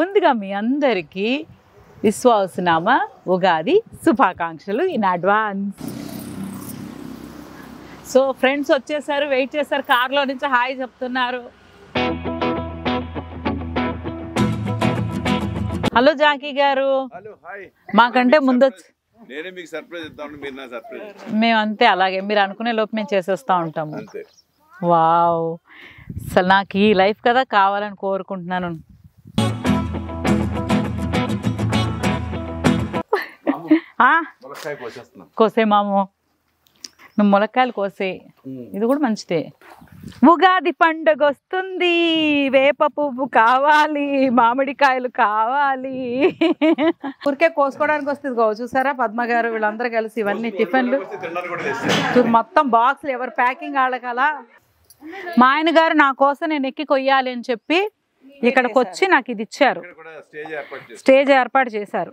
ముందుగా మీ అందరికీ విశ్వావసునామ ఉగాది శుభాకాంక్షలు ఇన్ అడ్వాన్స్. సో ఫ్రెండ్స్ వచ్చేసారు, వెయిట్ చేశారు, కార్లో నుంచి హాయ్ చెప్తున్నారు. హలో జాకీ గారు. మాకంటే ముందు మేము అంతే, అలాగే మీరు అనుకునే లోపు మేము చేసేస్తూ ఉంటాము. వావ్, అసలు నాకు ఈ లైఫ్ కదా కావాలని కోరుకుంటున్నాను. కోసే మాము, నువ్వు ములక్కాయలు కోసే, ఇది కూడా మంచిదే. ఉగాది పండుగ వస్తుంది, వేప పువ్వు కావాలి, మామిడికాయలు కావాలి. ఊరికే కోసుకోవడానికి వస్తుంది చూసారా పద్మ గారు వీళ్ళందరూ కలిసి ఇవన్నీ టిఫిన్లు మొత్తం బాక్సులు ఎవరు ప్యాకింగ్ ఆడగల. మా ఆయన గారు నా కోసం నేను ఎక్కి కొయ్యాలి అని చెప్పి ఇక్కడికి వచ్చి నాకు ఇది ఇచ్చారు, స్టేజ్ ఏర్పాటు చేశారు.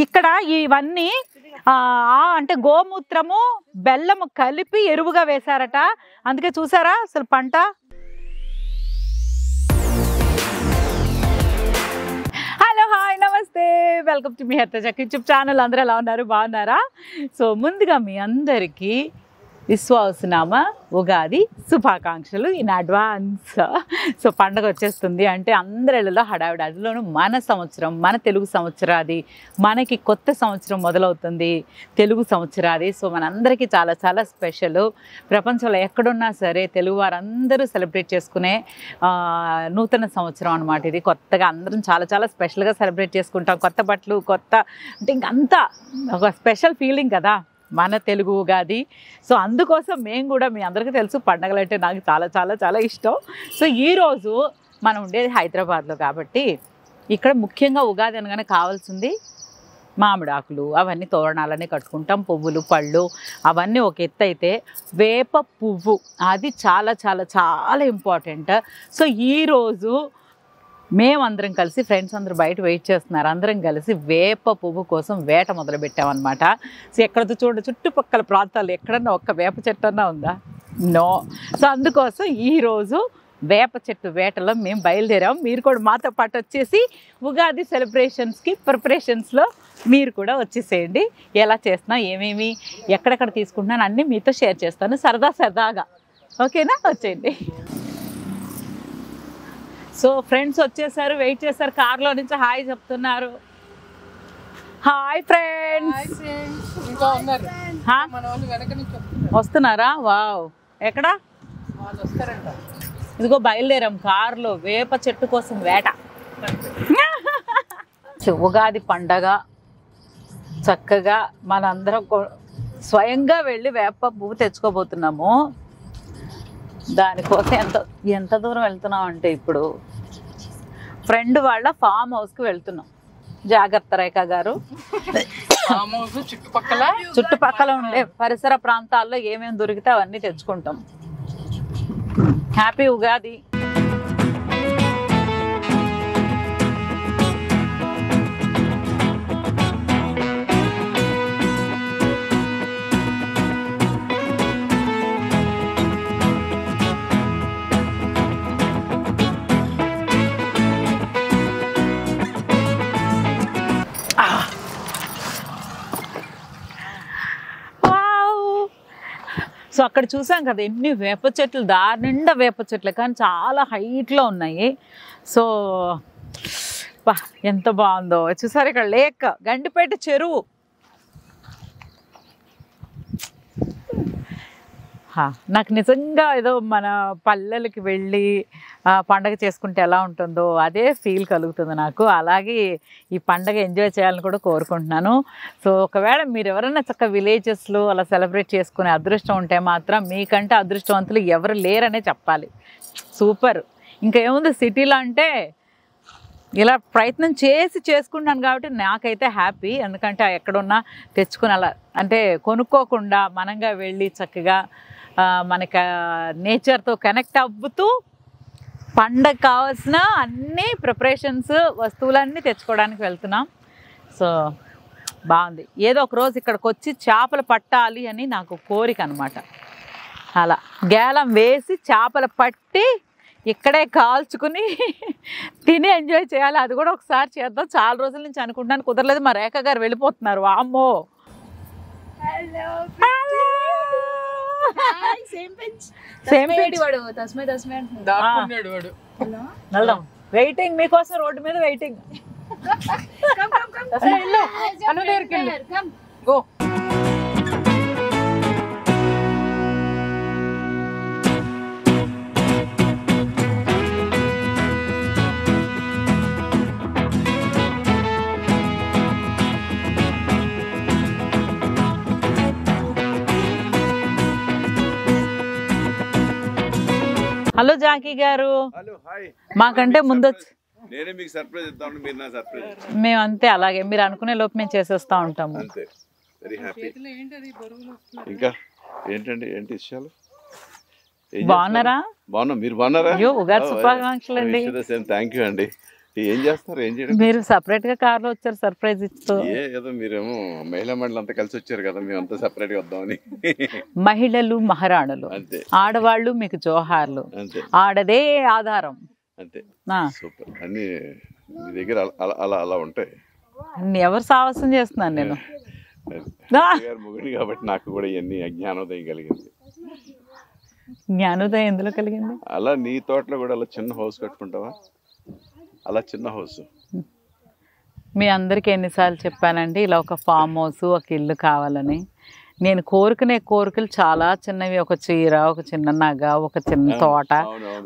ఇక్కడ ఇవన్నీ అంటే గోమూత్రము బెల్లము కలిపి ఎరువుగా వేశారట, అందుకే చూసారా అసలు పంట. Hello hi namaste, welcome to మీ హెర్తజక్ యూట్యూబ్ ఛానల్. అందరూ ఎలా ఉన్నారు, బాగున్నారా? సో ముందుగా మీ అందరికీ విశ్వావసునామ ఉగాది శుభాకాంక్షలు ఇన్ అడ్వాన్స్. సో పండగ వచ్చేస్తుంది అంటే అందరిలో హడావిడి, అందులోనూ మన సంవత్సరం, మన తెలుగు సంవత్సరాది, మనకి కొత్త సంవత్సరం మొదలవుతుంది తెలుగు సంవత్సరాది. సో మనందరికీ చాలా చాలా స్పెషల్. ప్రపంచంలో ఎక్కడున్నా సరే తెలుగు వారందరూ సెలబ్రేట్ చేసుకునే నూతన సంవత్సరం అనమాట ఇది. కొత్తగా అందరం చాలా చాలా స్పెషల్గా సెలబ్రేట్ చేసుకుంటాం. కొత్త బట్టలు, కొత్త అంటే ఇంకంతా ఒక స్పెషల్ ఫీలింగ్ కదా మన తెలుగు ఉగాది. సో అందుకోసం మేము కూడా, మీ అందరికీ తెలుసు పండగలు అంటే నాకు చాలా చాలా చాలా ఇష్టం. సో ఈరోజు మనం ఉండేది హైదరాబాద్లో కాబట్టి ఇక్కడ ముఖ్యంగా ఉగాది అనగానే కావాల్సింది మామిడాకులు, అవన్నీ తోరణాలన్నీ కట్టుకుంటాం, పువ్వులు పళ్ళు అవన్నీ ఒక ఎత్తు అయితే వేప పువ్వు అది చాలా చాలా చాలా ఇంపార్టెంట్. సో ఈరోజు మేమందరం కలిసి, ఫ్రెండ్స్ అందరూ బయట వెయిట్ చేస్తున్నారు, అందరం కలిసి వేప పువ్వు కోసం వేట మొదలు పెట్టామన్నమాట. సో ఎక్కడతో చూడండి, చుట్టుపక్కల ప్రాంతాల్లో ఎక్కడన్నా ఒక్క వేప చెట్టు అన్నా ఉందా? నో. సో అందుకోసం ఈరోజు వేప చెట్టు వేటలో మేము బయలుదేరాం. మీరు కూడా మాతో పాటు వచ్చేసి ఉగాది సెలబ్రేషన్స్కి ప్రిపరేషన్స్లో మీరు కూడా వచ్చేసేయండి. ఎలా చేస్తున్నాం, ఏమేమి ఎక్కడెక్కడ తీసుకుంటున్నాను అన్నీ మీతో షేర్ చేస్తాను సరదాగా. ఓకేనా? వచ్చేయండి. సో ఫ్రెండ్స్ వచ్చేసారు, వెయిట్ చేశారు, కార్లో నుంచి హాయ్ చెప్తున్నారు. Hi friends. వస్తున్నారా? వావ్, ఎక్కడ? ఇదిగో బయలుదేరాం కార్లో వేప చెట్టు కోసం వేట. ఉగాది పండగ చక్కగా మనందరం స్వయంగా వెళ్ళి వేప పువ్వు తెచ్చుకోబోతున్నాము. దానికోసం ఎంత దూరం వెళ్తున్నాం అంటే ఇప్పుడు ఫ్రెండ్ వాళ్ళ ఫామ్ హౌస్కి వెళ్తున్నాం. జాగ్రత్త రేఖ గారు. చుట్టుపక్కల ఉండే పరిసర ప్రాంతాల్లో ఏమేమి దొరికితే అవన్నీ తెచ్చుకుంటాం. హ్యాపీ ఉగాది. సో అక్కడ చూసాం కదా ఎన్ని వేప చెట్లు, దారి నిండా వేప చెట్లు, కానీ చాలా హైట్లో ఉన్నాయి. సో ఎంత బాగుందో చూసారు. ఇక్కడ లేక్, గండిపేట చెరువు. నాకు నిజంగా ఏదో మన పల్లెలకి వెళ్ళి పండగ చేసుకుంటే ఎలా ఉంటుందో అదే ఫీల్ కలుగుతుంది నాకు. అలాగే ఈ పండగ ఎంజాయ్ చేయాలని కూడా కోరుకుంటున్నాను. సో ఒకవేళ మీరు ఎవరైనా చక్కగా విలేజెస్లో అలా సెలబ్రేట్ చేసుకునే అదృష్టం ఉంటే మాత్రం మీకంటే అదృష్టవంతులు ఎవరు లేరనే చెప్పాలి. సూపర్. ఇంకా ఏముంది, సిటీలో అంటే ఇలా ప్రయత్నం చేసుకుంటాను కాబట్టి నాకైతే హ్యాపీ. ఎందుకంటే ఎక్కడున్నా తెచ్చుకుని అలా అంటే కొనుక్కోకుండా మనంగా వెళ్ళి చక్కగా మనకి నేచర్తో కనెక్ట్ అవ్వుతూ పండగ కావాల్సిన అన్ని ప్రిపరేషన్స్ వస్తువులన్నీ తెచ్చుకోవడానికి వెళ్తున్నాం. సో బాగుంది. ఏదో ఒక రోజు ఇక్కడికి వచ్చి చేపలు పట్టాలి అని నాకు కోరిక అనమాట. అలా గేలం వేసి చేపలు పట్టి ఇక్కడే కాల్చుకుని తిని ఎంజాయ్ చేయాలి. అది కూడా ఒకసారి చేద్దాం. చాలా రోజుల నుంచి అనుకుంటున్నాను, కుదరలేదు. మా రేఖ గారు వెళ్ళిపోతున్నారు. అమ్మో వెళ్దాం. వెయిటింగ్ మీకోసం, రోడ్డు మీద వెయిటింగ్. గో. హలో జాకీ గారు. మాకంటే ముందు మేము అంతే, అలాగే మీరు అనుకునే లోపు మేము చేసేస్తా ఉంటాము. బాగున్నారా? బాగున్నా, మీరు బాగున్నారా? అయ్యో ఉగాది శుభాకాంక్షలు అండి. థ్యాంక్ యూ అండి. ఏం చేస్తారు, ఏం చేయడం? మీరు సపరేట్ గా కార్ లో వచ్చారు సర్ప్రైజ్ ఇస్తూ. ఏదో మీరేమో మహిళా మండలి అంతా కలిసి వచ్చారు కదా, మేము అంతా సపరేట్ గా వద్దామని. మహిళలు మహారాణులు, ఆడవాళ్ళు మీకు జోహార్లు, ఆడదే ఆధారం. అంతే, సూపర్. అన్ని మీ దగ్గర అలా అలా ఉంటాయి. అన్ని ఎవరు సాహసం చేస్తున్నాను నేను, ముగిని కాబట్టి నాకు కూడా ఇవన్నీ జ్ఞానోదయం కలిగింది. జ్ఞానోదయం ఎందులో కలిగింది? అలా నీ తోటలో కూడా అలా చిన్న హౌస్ కట్టుకుంటావా? అలా చిన్న హౌస్. మీ అందరికి ఎన్నిసార్లు చెప్పానండి ఇలా ఒక ఫామ్ హౌస్, ఒక ఇల్లు కావాలని. నేను కోరుకునే కోరికలు చాలా చిన్నవి. ఒక చీర, ఒక చిన్న నగ, ఒక చిన్న తోట,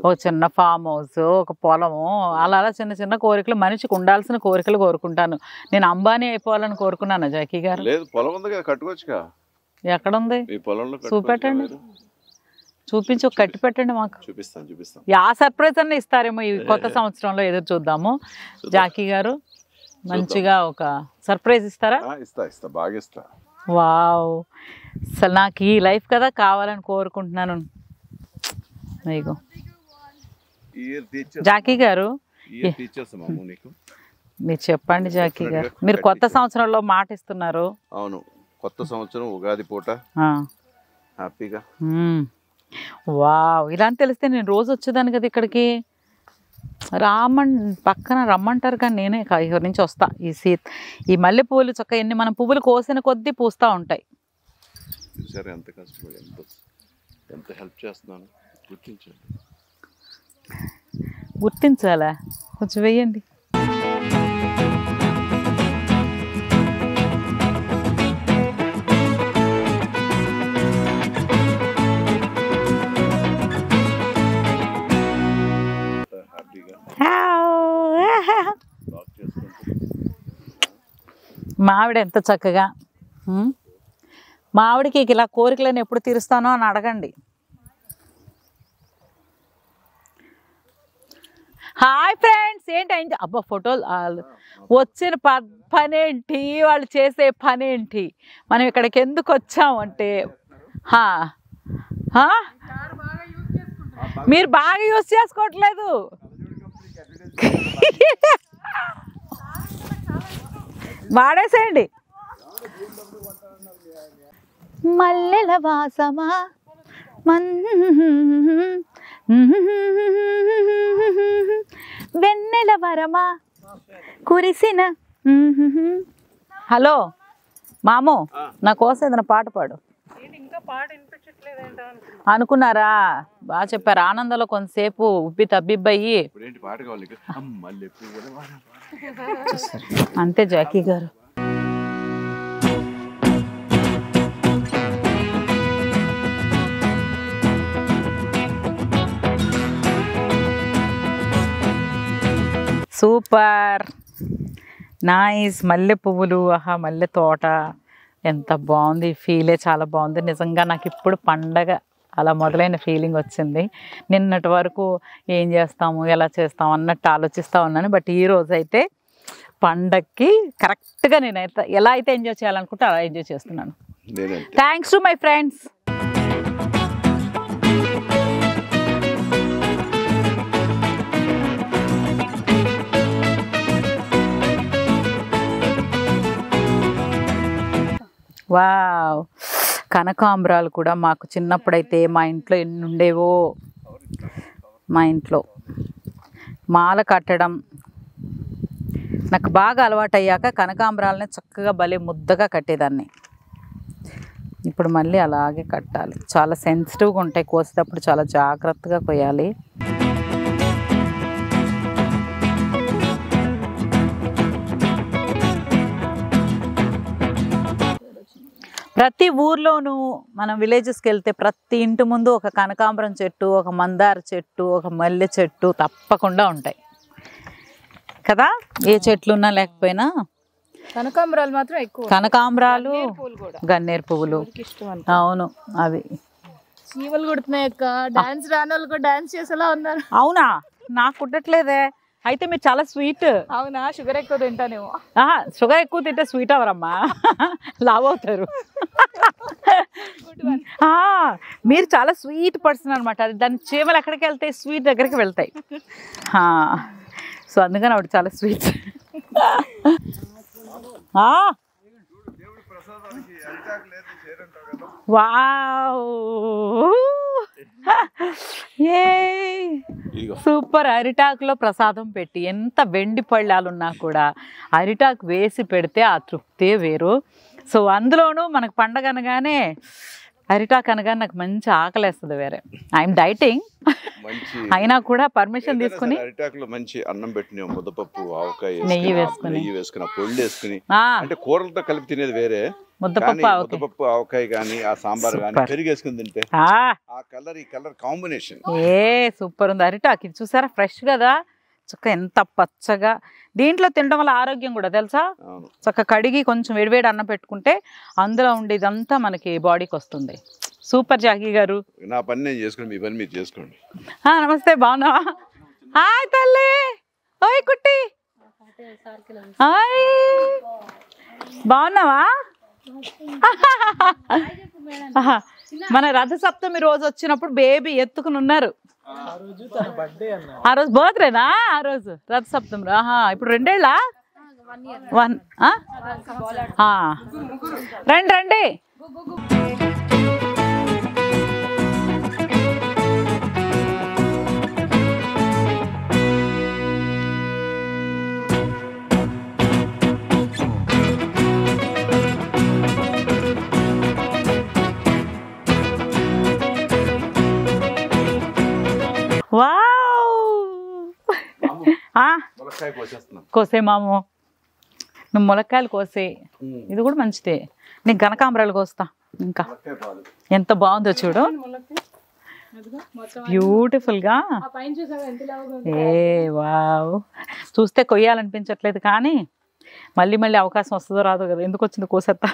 ఒక చిన్న ఫామ్ హౌస్, ఒక పొలము, అలా అలా చిన్న చిన్న కోరికలు. మనిషికి ఉండాల్సిన కోరికలు కోరుకుంటాను. నేను అంబానీ అయిపోవాలని కోరుకున్నాను జాకీ గారు. లేదు, పొలం ఉంది కదా, కట్టుకోవచ్చుగా. ఎక్కడుంది? చూపెట్టండి, చూపించి ఒక కట్టి పెట్టండి మాకు. చూపిస్తాను. యా సర్ప్రైజ్ అన్న ఇస్తారేమో ఈ కొత్త సంవత్సరంలో, ఎదురు చూద్దాము. జాకీ గారు మంచిగా ఒక సర్ప్రైజ్ ఇస్తారా? ఇస్తా, బాగా ఇస్తా. వావ్, అసలు నాకు ఈ లైఫ్ కదా కావాలని కోరుకుంటున్నాను. మీకు జాకీ గారు మీరు చెప్పండి. జాకీ గారు మీరు కొత్త సంవత్సరంలో మాట ఇస్తున్నారు. అవును, కొత్త సంవత్సరం ఉగాది పూట హ్యాపీగా. వావ్, ఇలా అని తెలిస్తే నేను రోజు వచ్చేదాన్ని కదా ఇక్కడికి. పక్కన రమ్మంటారు కానీ నేనే ఇక్కడ నుంచి వస్తా. ఈ మల్లె పువ్వులు చక్క ఎన్ని మనం పువ్వులు కోసిన కొద్దీ పూస్తూ ఉంటాయి. ఎంత కష్టపడి ఎంత హెల్ప్ చేస్తున్నాను, గుర్తించాలా? కొంచెం వేయండి. మావిడ ఎంత చక్కగా. మావిడికి ఇలా కోరికలను ఎప్పుడు తీరుస్తానో అని అడగండి. హాయ్ ఫ్రెండ్స్, ఏంటి అబ్బా ఫోటోలు వచ్చిన పనేంటి, వాళ్ళు చేసే పనేంటి, మనం ఇక్కడికి ఎందుకు వచ్చామంటే మీరు బాగా యూజ్ చేసుకోవట్లేదు. వాడేసేయండి. మల్లెల వాసమా వెన్నెల వరమా కురిసిన. హలో మాము, నా కోసం ఏదైనా పాట పాడు. అనుకున్నారా? బాగా చెప్పారు. ఆనందంలో కొంతసేపు ఉబ్బి తబ్బిబ్బయ్యి అంతే జాకీ గారు. Super nice. మల్లె పువ్వులు, ఆహా మల్లె తోట ఎంత బాగుంది. ఫీలే చాలా బాగుంది నిజంగా. నాకు ఇప్పుడు పండగ అలా మొదలైన ఫీలింగ్ వచ్చింది. నిన్నటి వరకు ఏం చేస్తాము, ఎలా చేస్తాము అన్నట్టు ఆలోచిస్తూ ఉన్నాను. బట్ ఈరోజు అయితే పండగకి కరెక్ట్గా నేనైతే ఎలా అయితే ఎంజాయ్ చేయాలనుకుంటే అలా ఎంజాయ్ చేస్తున్నాను. Thanks to my friends. Wow, కనకాంబరాలు కూడా మాకు చిన్నప్పుడైతే మా ఇంట్లో ఎన్ని ఉండేవో. మా ఇంట్లో మాల కట్టడం నాకు బాగా అలవాటు అయ్యాక కనకాంబరాలని చక్కగా భలే ముద్దగా కట్టేదాన్ని. ఇప్పుడు మళ్ళీ అలాగే కట్టాలి. చాలా సెన్సిటివ్గా ఉంటాయి, కోసేటప్పుడు చాలా జాగ్రత్తగా కొయ్యాలి. ప్రతి ఊర్లోనూ మనం విలేజెస్కి వెళ్తే ప్రతి ఇంటి ముందు ఒక కనకాంబరం చెట్టు, ఒక మందార చెట్టు, ఒక మల్లె చెట్టు తప్పకుండా ఉంటాయి కదా. ఏ చెట్లు ఉన్నా లేకపోయినా కనకాంబరాలు మాత్రం ఎక్కువ. కనకాంబరాలు, గన్నేరు పువ్వులు. అవును, అవి చీమలు కుడుతున్నాయి అక్క. డాన్స్ రాని వాళ్ళు కూడా డాన్స్ చేసేలా ఉన్నారు. అవునా? నాకు కుట్టట్లేదే. అయితే మీరు చాలా స్వీట్. అవునా? షుగర్ ఎక్కువ తింటానేమో. షుగర్ ఎక్కువ తింటే స్వీట్ అవరమ్మా, లావ్ అవుతారు. మీరు చాలా స్వీట్ పర్సన్ అనమాట. అది దాని చీమలు ఎక్కడికి వెళ్తాయి? స్వీట్ దగ్గరికి వెళ్తాయి. సో అందుకని ఆవిడ చాలా స్వీట్. సూపర్. అరిటాకులో ప్రసాదం పెట్టి ఎంత వెండి పళ్ళాలున్నా కూడా అరిటాకు వేసి పెడితే ఆ తృప్తే వేరు. సో అందులోనూ మనకు పండగ అనగానే అరిటాకు అనగానే నాకు మంచి ఆకలేస్తుంది. వేరే ఐఎమ్ డైటింగ్ అయినా కూడా పర్మిషన్ తీసుకుని అరిటాకులో మంచి అన్నం పెట్టిన ముద్దపప్పు, ఆవకాయ, నెయ్యి వేసుకుని పొళ్ళు వేసుకుని, అంటే కూరలతో కలిపి తినేది వేరే. ముద్దపప్పు, ఆవకాయ కానీ, ఆ సాంబార్ కానీ పెరుగు వేసుకుని తింటే ఆ కలర్, ఈ కలర్ కాంబినేషన్ సూపర్ ఉంది. అరిటాకు ఇది చూసారా, ఫ్రెష్ కదా, చక్క ఎంత పచ్చగా. దీంట్లో తినడం వల్ల ఆరోగ్యం కూడా తెలుసా. చక్క కడిగి కొంచెం వేడివేడి అన్నం పెట్టుకుంటే అందులో ఉండేదంతా మనకి బాడీకి వస్తుంది. సూపర్ జాకీ గారు. నా పని నేను చేసుకుని మీ పని మీరు చేసుకోండి. నమస్తే, బాగున్నావా? హాయ్ తల్లి. ఓయ్ కుట్టి, హాయ్, బాగున్నావా? మన రథసప్తమి రోజు వచ్చినప్పుడు బేబీ ఎత్తుకుని ఉన్నారు. ఆ రోజు బర్త్డేనా? ఆ రోజు రథసప్తమి. ఇప్పుడు 2 ఏళ్ళా? 1. రండి రండి. కోసే మాము, నువ్వు ములక్కాయలు కోసే. ఇది కూడా మంచిదే. నీకు కనకాంబరాలు కోస్తా. ఇంకా ఎంత బాగుందో చూడు, బ్యూటిఫుల్ గా. వావ్, చూస్తే కొయ్యాలనిపించట్లేదు కానీ మళ్ళీ మళ్ళీ అవకాశం వస్తుందో రాదో కదా. ఎందుకు వచ్చింది కోసేత్తా.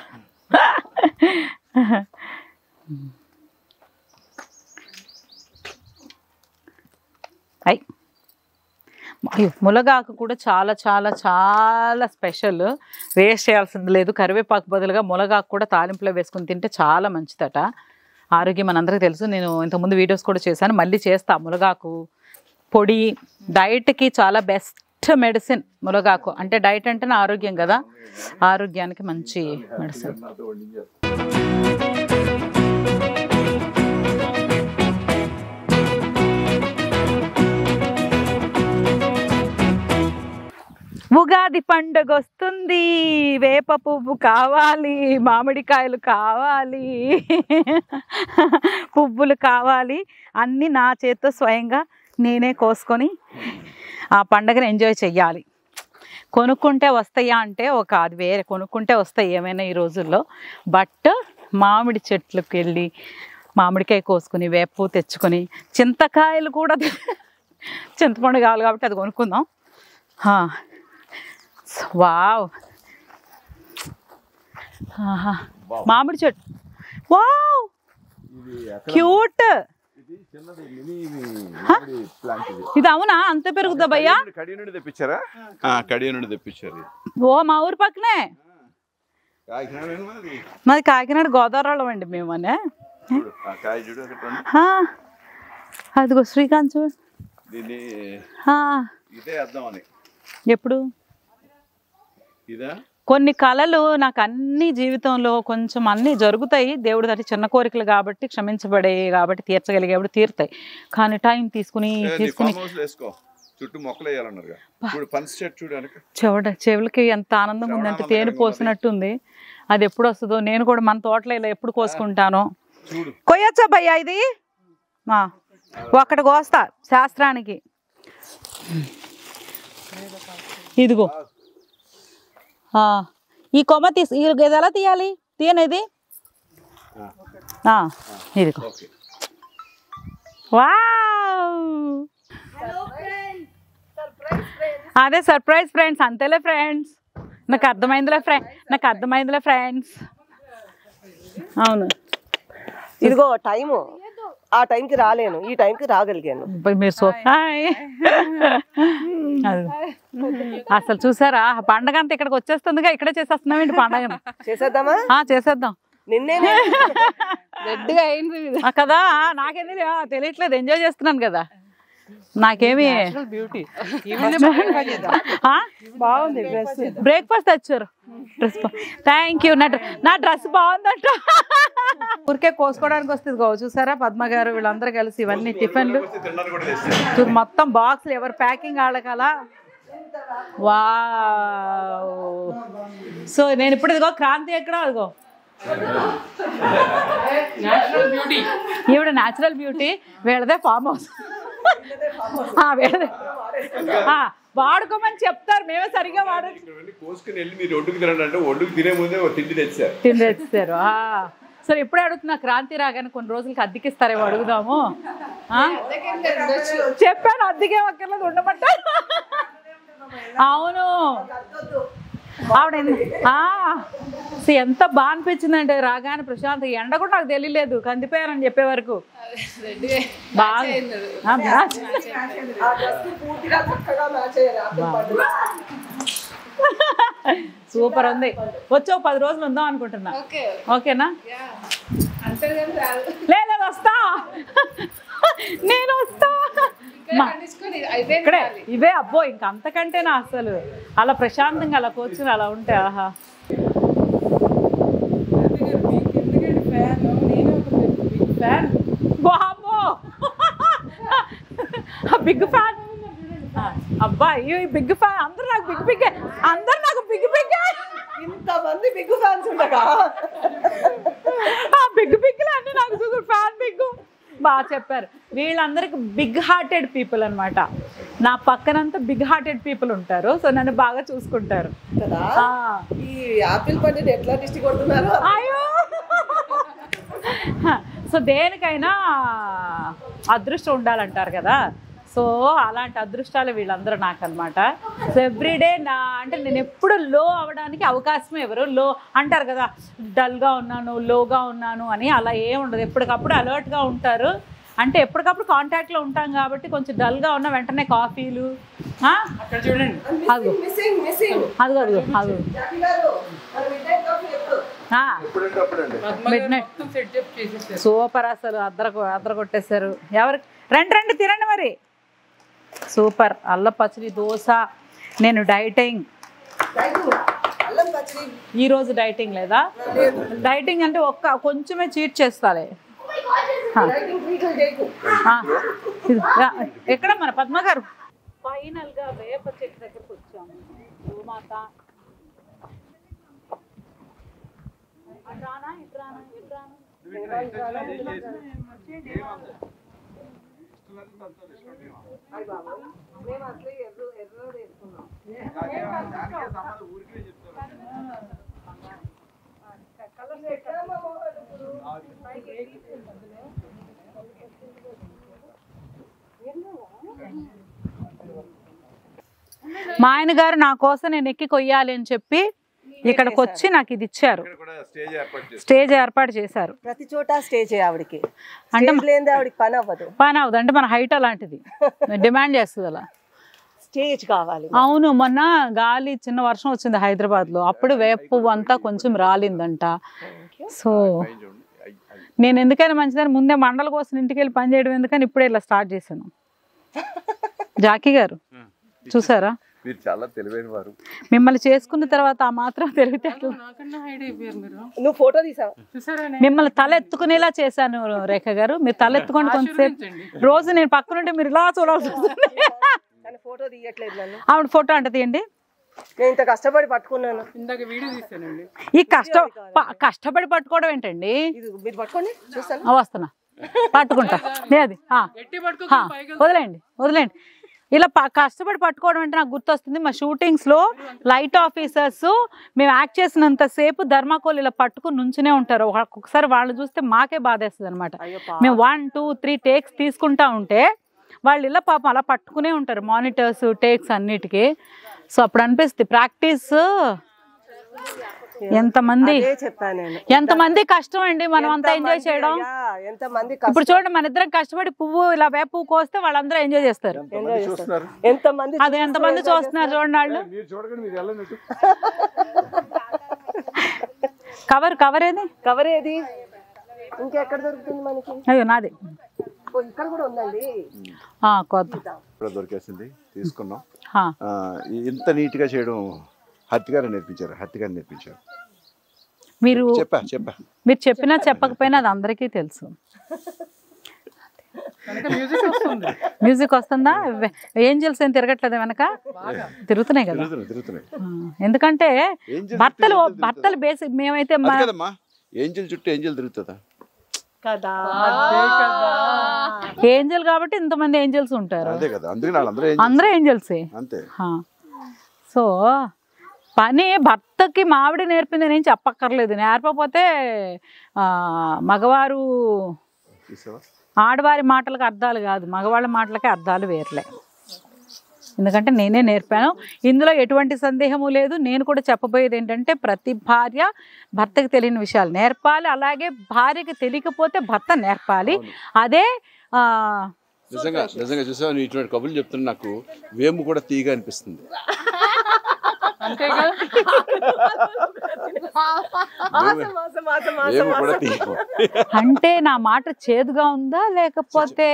ములగాకు కూడా చాలా చాలా చాలా స్పెషల్. వేస్ట్ చేయాల్సింది లేదు. కరివేపాకు బదులుగా ములగాకు కూడా తాలింపులో వేసుకుని తింటే చాలా మంచిదట. ఆరోగ్యం మనందరికీ తెలుసు. నేను ఇంతకుముందు వీడియోస్ కూడా చేశాను, మళ్ళీ చేస్తా. ములగాకు పొడి డైట్కి చాలా బెస్ట్ మెడిసిన్ ములగాకు. అంటే డైట్ అంటేనే ఆరోగ్యం కదా, ఆరోగ్యానికి మంచి మెడిసిన్. ఉగాది పండుగ వస్తుంది. వేప పువ్వు కావాలి, మామిడికాయలు కావాలి, పువ్వులు కావాలి. అన్నీ నా చేతితో స్వయంగా నేనే కోసుకొని ఆ పండుగను ఎంజాయ్ చెయ్యాలి. కొనుక్కుంటే వస్తాయా అంటే అది వేరే, కొనుక్కుంటే వస్తాయి ఏమైనా ఈ రోజుల్లో. బట్ మామిడి చెట్లకు వెళ్ళి మామిడికాయ కోసుకుని, వేప పువ్వు తెచ్చుకొని, చింతకాయలు కూడా, చింతపండు కావాలి కాబట్టి అది కొనుక్కుందాం. వావ్, మామిడి చెట్టు. Wow, cute. ఇది అవునా? అంత పెరుగుతుందా భయ్యా? కడియ నుండి తెప్పించారా? కడియ నుండి తెప్పించారు. ఓ, మా ఊరు పక్కనే. మాది కాకినాడ, గోదావరిలో అండి మేము. అనే అదిగో శ్రీకాంత్ చూడు. ఎప్పుడు? కొన్ని కళలు నాకు అన్ని జీవితంలో కొంచెం అన్నీ జరుగుతాయి, దేవుడి దాటి చిన్న కోరికలు కాబట్టి క్షమించబడే కాబట్టి తీర్చగలిగేప్పుడు తీరుతాయి. కానీ టైం తీసుకుని చుట్టూ మొక్కలు వేయాలన్నారు. చెవులకి ఎంత ఆనందంగా ఉందంటే తేనె పోసినట్టుంది. అది ఎప్పుడు వస్తుందో, నేను కూడా మన తోటలో ఇలా ఎప్పుడు కోసుకుంటాను. కొయ్యొచ్చా భయ్యా ఇది? ఒక్కటి కోస్తా శాస్త్రానికి. ఇదిగో ఈ కొమ్మ తీసి ఇది ఎలా తీయాలి? తీయనిది ఇదిగో. వావ్, అదే సర్ప్రైజ్ ఫ్రెండ్స్, అంతేలే ఫ్రెండ్స్. నాకు అర్థమైందిలే ఫ్రెండ్స్. అవును, ఇదిగో టైము, ఆ టైంకి రాలేను, ఈ టైంకి రాగలిగాను. మీరు అసలు చూసారా, పండగ అంతా ఇక్కడికి వచ్చేస్తుందిగా, ఇక్కడే చేసేస్తున్నామేంటి పండగను? చేసేద్దామా? చేసేద్దాం. నిన్నే రెడ్గా అయింది కదా, నాకేంది తెలియట్లేదు, ఎంజాయ్ చేస్తున్నాను కదా. నాకేమి బాగుంది. బ్రేక్ఫాస్ట్ తెచ్చారు. Thank you. నా డ్రెస్ బాగుందంట. ఊరికే కోసుకోవడానికి వస్తుంది గో. చూసారా పద్మ గారు వీళ్ళందరూ కలిసి ఇవన్నీ టిఫిన్లు మొత్తం బాక్స్లు, ఎవరు ప్యాకింగ్ వాళ్ళకలా. వావ్. సో నేను ఇప్పుడు ఇదిగో క్రాంతి ఎక్కడ, అదిగో ఈవిడ న్యాచురల్ బ్యూటీ, వీళ్ళదే ఫామ్ హౌస్. వాడుకోమని చెప్తారు, మేమే సరిగా తిండి తెచ్చారు. సరే ఇప్పుడే అడుగుతున్నా, క్రాంతి రాగానే కొన్ని రోజులకి అద్దెకిస్తారేమో అడుగుదాము. చెప్పాను అద్దెకే అక్కర్లేదు, ఉండమంటారు. అవును, ఆవిడ ఎంత బాగా అనిపించిందంటే రాగానే ప్రశాంత్. ఎండ కూడా నాకు తెలియలేదు, కందిపోయానని చెప్పే వరకు బాగా. సూపర్ ఉంది. వచ్చి 10 రోజులు ఉందాం అనుకుంటున్నా. ఓకేనా? లేదు వస్తా, నేను వస్తా. ఇక్కడే ఇవే అబ్బో, ఇంక అంతకంటేనా అసలు అలా ప్రశాంతంగా అలా కూర్చుని అలా ఉంటే ఆహా. బాబో బిగ్ ఫ్యాన్. అబ్బా ఈ బిగ్ ఫ్యాన్, అందరూ నాకు బిగ్ బిగ్, అందరు నాకు బిగ్ బిగ్. ఇంతమంది బిగ్ ఫ్యాన్స్ ఉండగా బిగ్ బిగ్ అన్ని నాకు చూసు ఫ్యాన్ బిగ్. బాగా చెప్పారు. వీళ్ళందరికి బిగ్ హార్టెడ్ పీపుల్ అనమాట. నా పక్కనంతా బిగ్ హార్టెడ్ పీపుల్ ఉంటారు. సో నన్ను బాగా చూసుకుంటారు. ఈ ఆపిల్ పండు ఎట్లా దిష్టి కొడుతున్నారు? అయ్యో, సో దేనికైనా అదృష్టం ఉండాలంటారు కదా. సో అలాంటి అదృష్టాలు వీళ్ళందరూ నాకు అనమాట. సో ఎవ్రీడే అంటే నేను ఎప్పుడు లో అవ్వడానికి అవకాశం ఎవరు లో అంటారు కదా, డల్గా ఉన్నాను, లోగా ఉన్నాను అని. అలా ఏం ఉండదు, ఎప్పటికప్పుడు అలర్ట్గా ఉంటారు. అంటే ఎప్పటికప్పుడు కాంటాక్ట్లో ఉంటాం కాబట్టి కొంచెం డల్గా ఉన్న వెంటనే కాఫీలు. చూడండి అదిగో అదిగో అదిగో అదిగో సూపర్. అసలు అద్దర కొట్టేశారు. ఎవరికి రండి రండి తినండి మరి. సూపర్. అల్లం పచ్చడి, దోశ. నేను డైటింగ్. ఈరోజు డైటింగ్ లేదా? డైటింగ్ అంటే కొంచెమే చీట్ చేస్తాలే. ఎక్కడ మన పద్మ గారు? ఫైనల్ గా వేప చెట్టు దగ్గరకు వచ్చాము. గోమాత ఇట్రానా ఇట్రానా ఇట్రానా. మా ఆయన గారు నా కోసం నేను ఎక్కి కొయ్యాలి అని చెప్పి ఇక్కడికి వచ్చి నాకు ఇది ఇచ్చారు. స్టేజ్ ఏర్పాటు చేశారు. ప్రతి చోట స్టేజ్ ఆవిడకి. అంటే ఆవిడకి పని అవ్వదు. అంటే మన హైట్ అలాంటిది, డిమాండ్ చేస్తుంది అలా. స్టేజ్ కావాలి. అవును, మొన్న గాలి చిన్న వర్షం వచ్చింది హైదరాబాద్ లో. అప్పుడు వేప పువ్వు అంతా కొంచెం రాలిందంట. సో నేను ఎందుకైనా మంచిదని ముందే మండల కోసం ఇంటికి వెళ్ళి పని చేయడం ఎందుకని ఇప్పుడే ఇలా స్టార్ట్ చేశాను. జాకీ గారు చూసారా? మీరు చాలా తెలివైన వారు. మిమ్మల్ని చేసుకున్న తర్వాత ఆ మాత్రం తెలివితేటలు. నువ్వు ఫోటో తీసావు, మిమ్మల్ని తల ఎత్తుకునేలా చేశాను రేఖ గారు. మీరు తల ఎత్తుకోండి కొంతసేపు. రోజు నేను పక్కనుంటే మీరు ఇలా చూడాల్సి వస్తుంది. ఫోటో తీయట్లేదు నన్ను. ఆవిడ ఫోటో అంటే తీయండి. నేను ఇంత కష్టపడి పట్టుకున్నాను. ఈ కష్టపడి పట్టుకోవడం ఏంటండి? మీరు పట్టుకోండి, చూస్తాను. వస్తున్నా, పట్టుకుంటా. అది వదిలేండి. ఇలా కష్టపడి పట్టుకోవడం అంటే నాకు గుర్తొస్తుంది, మా షూటింగ్స్లో లైట్ ఆఫీసర్స్ మేము యాక్ట్ చేసినంతసేపు ధర్మాకోల్ ఇలా పట్టుకుని నుంచునే ఉంటారు. ఒక్కొక్కసారి వాళ్ళు చూస్తే మాకే బాధేస్తుంది అనమాట. మేము 1, 2, 3 టేక్స్ తీసుకుంటా ఉంటే వాళ్ళు ఇలా పాపం అలా పట్టుకునే ఉంటారు, మానిటర్స్ టేక్స్ అన్నిటికీ. సో అప్పుడు అనిపిస్తుంది ప్రాక్టీస్ ఎంతమంది కష్టం అండి, మనం అంతా ఎంజాయ్ చేయడం. ఇప్పుడు చూడండి, మన ఇద్దరం కష్టపడి పువ్వు ఇలా వేప పువ్వు కోస్తే వాళ్ళందరూ ఎంజాయ్ చేస్తారు. అది ఎంతమంది చూస్తున్నారు చూడండి వాళ్ళు. కవర్ ఏది ఇంకెక్కడ దొరుకుతుంది మనకి? అయ్యో నాది ఇక్కడ కూడా ఉందండి. దొరికేసింది, తీసుకున్నాం. ఇంత నీట్ గా చేయడం హత్తిగారు నేర్పించారు. మీరు చెప్పినా చెప్పకపోయినా అది అందరికీ తెలుసు. మ్యూజిక్ వస్తుందా? ఏంజల్స్ ఏం తిరగట్లేదు వెనక? తిరుగుతున్నాయి కదా. ఎందుకంటే భర్తలు బేసిక్ మేమైతే ఏంజల్ చుట్టూ ఏంజల్ తిరుగుతుందా కదా. ఏంజల్ కాబట్టి ఇంతమంది ఏంజల్స్ ఉంటారు. అందరూ ఏంజల్సే. సో పని భర్తకి మావిడ నేర్పింది నేను చెప్పక్కర్లేదు. నేర్పకపోతే మగవారు ఆడవారి మాటలకు అర్థాలు కాదు, మగవాళ్ళ మాటలకే అర్థాలు వేర్లే. ఎందుకంటే నేనే నేర్పాను, ఇందులో ఎటువంటి సందేహము లేదు. నేను కూడా చెప్పబోయేది ఏంటంటే ప్రతి భార్య భర్తకి తెలియని విషయాలు నేర్పాలి, అలాగే భార్యకి తెలియకపోతే భర్త నేర్పాలి. అదే నిజంగా చూసావు, ఇటువంటి కబుర్లు చెప్తున్నా నాకు వేము కూడా తీగా అనిపిస్తుంది. అంటే నా మాట చేదుగా ఉందా లేకపోతే?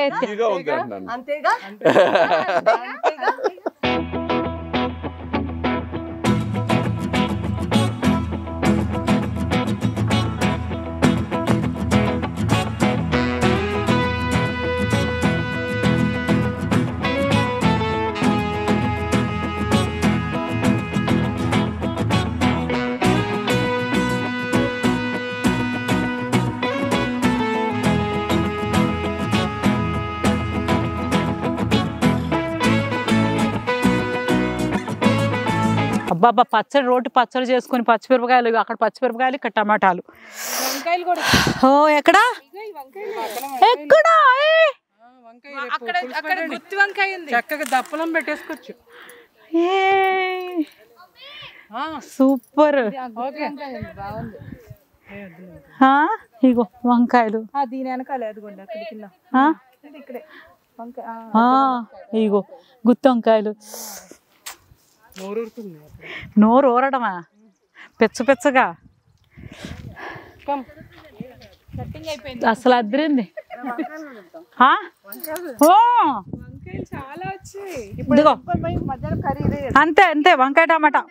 అంతేగా. అబ్బాబ్బా పచ్చడి, రోటి పచ్చడి చేసుకుని పచ్చిమిరపకాయలు, అక్కడ పచ్చిమిరపకాయలు ఇక్కడ టమాటాలు. ఓ ఎక్కడా ఎక్కడా చక్కగా దప్పలం పెట్టేసుకోవచ్చు. సూపర్. ఇగో వంకాయలు, దీని వెనకాల అదిగోండి అక్కడ కింద ఇక్కడే ఇగో గుత్తి వంకాయలు. నోరు ఊరడమా పెచ్చగా అసలు అద్దరింది. అంతే వంకాయ టమాటా.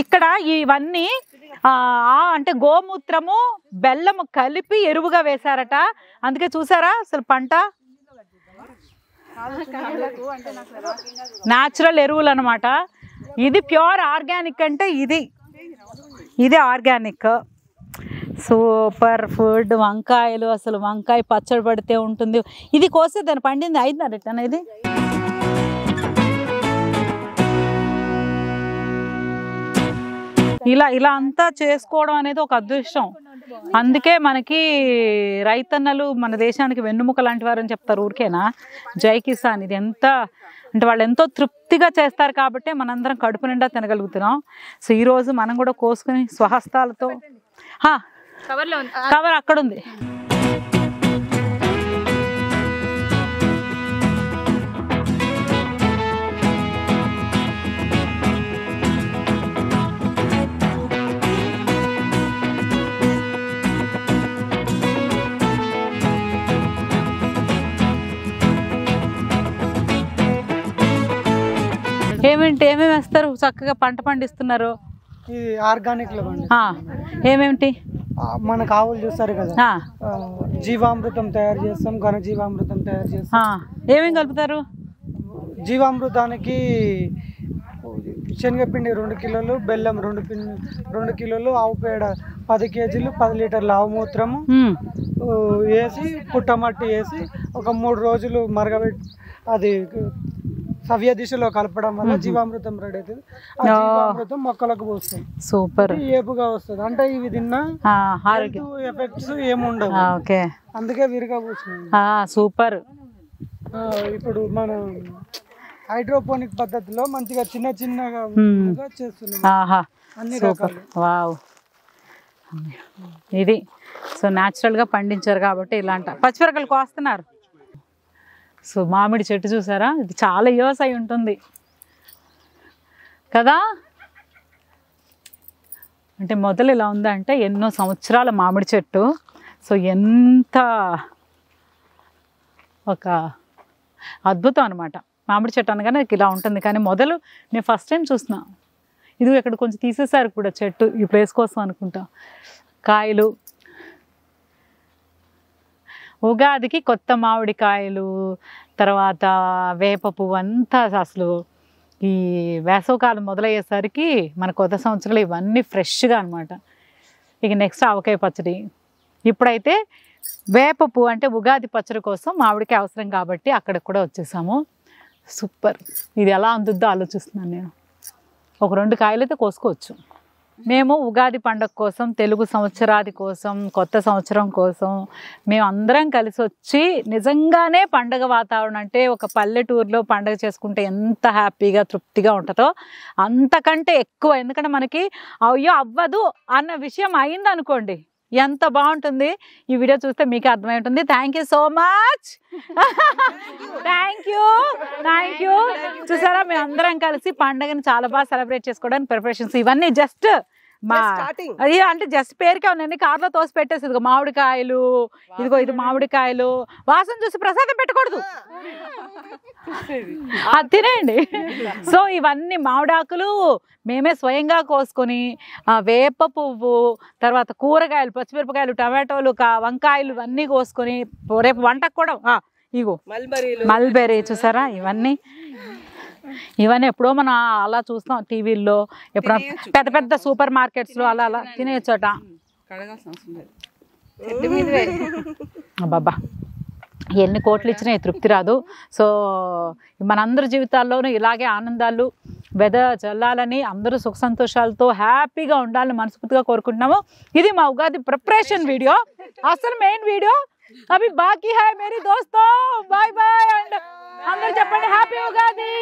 ఇక్కడ ఇవన్నీ అంటే గోమూత్రము బెల్లము కలిపి ఎరువుగా వేశారట, అందుకే చూసారా అసలు పంట న్యాచురల్ ఎరువులు అనమాట. ఇది ప్యూర్ ఆర్గానిక్, అంటే ఇది ఆర్గానిక్. Super food. వంకాయలు, అసలు వంకాయ పచ్చడి పడితే ఉంటుంది. ఇది కోస్తే దాన్ని పండింది అయిందా రిటర్న్? ఇది ఇలా అంతా చేసుకోవడం అనేది ఒక అదృష్టం. అందుకే మనకి రైతన్నలు మన దేశానికి వెన్నుముక లాంటి వారు అని చెప్తారు. ఊరికేనా? జై కిసాన్. ఇది ఎంత అంటే వాళ్ళు ఎంతో తృప్తిగా చేస్తారు కాబట్టి మనందరం కడుపు నిండా తినగలుగుతున్నాం. సో ఈరోజు మనం కూడా కోసుకుని స్వహస్తాలతో కవర్ అక్కడ ఉంది. ఏమేమి వేస్తారు? చక్కగా పంట పండిస్తున్నారు. ఇది ఆర్గానిక్ లో పండి ఏమేమిటి? మనకు ఆవులు చూస్తారు కదా, జీవామృతం తయారు చేస్తాం, ఘన జీవామృతం తయారు చేస్తాం. ఏమేమి కలుపుతారు? జీవామృతానికి శనగపిండి 2 కిలోలు, బెల్లం 2 కిలోలు, ఆవు పేడ 10 కేజీలు, 10 లీటర్ల ఆవు మూత్రము వేసి పుట్టమట్టి వేసి ఒక 3 రోజులు మరగబెట్టి అది సవ్య దిశలో కలపడం వల్ల జీవామృతం రెడీ అవుతుంది. ఆ జీవామృతం మొక్కలకు పోస్తుంది. సూపర్, ఏపుగా వస్తుంది. అంటే ఇవి తిన్నా ఎఫెక్ట్స్ ఏముండవు, అందుకే విరిగా పోస్తుంది. సూపర్. ఇప్పుడు మనం హైడ్రోపోనిక్ పద్ధతిలో మంచిగా చిన్నగా చేస్తున్నాం అన్ని రకాలు. వావ్, ఇది సో న్యాచురల్ గా పండించారు కాబట్టి ఇలాంటి పచ్చిమిరపకాయలు కోస్తున్నారు. సో మామిడి చెట్టు చూసారా, ఇది చాలా ఇయర్స్ అయి ఉంటుంది కదా. అంటే మొదలు ఇలా ఉందంటే ఎన్నో సంవత్సరాల మామిడి చెట్టు. సో ఎంత ఒక అద్భుతం అనమాట. మామిడి చెట్టు అనగానే ఇలా ఉంటుంది. కానీ మొదలు నేను ఫస్ట్ టైం చూసిన. ఇది ఇక్కడ కొంచెం తీసేసారు కూడా చెట్టు ఈ ప్లేస్ కోసం అనుకుంటా. కాయలు, ఉగాదికి కొత్త మామిడికాయలు, తర్వాత వేప పువ్వు అంతా అసలు ఈ వేసవకాలం మొదలయ్యేసరికి మన కొత్త సంవత్సరాలు ఇవన్నీ ఫ్రెష్గా అనమాట. ఇక నెక్స్ట్ ఆవకాయ పచ్చడి. ఇప్పుడైతే వేప పువ్వు అంటే ఉగాది పచ్చడి కోసం మామిడికాయ అవసరం కాబట్టి అక్కడికి కూడా వచ్చేసాము. సూపర్. ఇది ఎలా అందుద్దో ఆలోచిస్తున్నాను నేను. ఒక 2 కాయలు అయితే కోసుకోవచ్చు. మేము ఉగాది పండుగ కోసం, తెలుగు సంవత్సరాది కోసం, కొత్త సంవత్సరం కోసం మేము అందరం కలిసి వచ్చి నిజంగానే పండగ వాతావరణం అంటే ఒక పల్లెటూరులో పండగ చేసుకుంటే ఎంత హ్యాపీగా తృప్తిగా ఉంటుందో అంతకంటే ఎక్కువ. ఎందుకంటే మనకి అయ్యో అవ్వదు అన్న విషయం అయిందనుకోండి ఎంత బాగుంటుంది. ఈ వీడియో చూస్తే మీకు అర్థమై ఉంటుంది. Thank you so much. Thank you. చూసారా, మేము అందరం కలిసి పండుగని చాలా బాగా సెలబ్రేట్ చేసుకోవడానికి ప్రిపరేషన్స్ ఇవన్నీ జస్ట్ అది అంటే జస్ట్ పేరుకే ఉన్నాయండి. కార్లో తోసి పెట్టేసి ఇదిగో మామిడికాయలు, ఇదిగో ఇది మామిడికాయలు, వాసన చూసి ప్రసాదం పెట్టకూడదు, అది తినేయండి. సో ఇవన్నీ మామిడాకులు మేమే స్వయంగా కోసుకొని, వేప పువ్వు, తర్వాత కూరగాయలు, పచ్చిమిరపకాయలు, టమాటోలు, వంకాయలు ఇవన్నీ కోసుకొని రేపు వంటకు కూడా ఇగో మల్బెర్రీ చూసారా, ఇవన్నీ ఎప్పుడో మనం అలా చూస్తాం టీవీల్లో, ఎప్పుడో పెద్ద పెద్ద సూపర్ మార్కెట్స్లో అలా తినేయచ్చోట. బాబా ఎన్ని కోట్లు ఇచ్చినా తృప్తి రాదు. సో మనందరి జీవితాల్లోనూ ఇలాగే ఆనందాలు చల్లాలని, అందరూ సుఖ సంతోషాలతో హ్యాపీగా ఉండాలని మనస్ఫూర్తిగా కోరుకుంటున్నాము. ఇది మా ఉగాది ప్రిపరేషన్ వీడియో. అసలు మెయిన్ వీడియో అవి బాకీ హై మేరీ దోస్తో. బాయ్ బాయ్ అండ్ అందరూ చెప్పండి హ్యాపీ ఉగాది.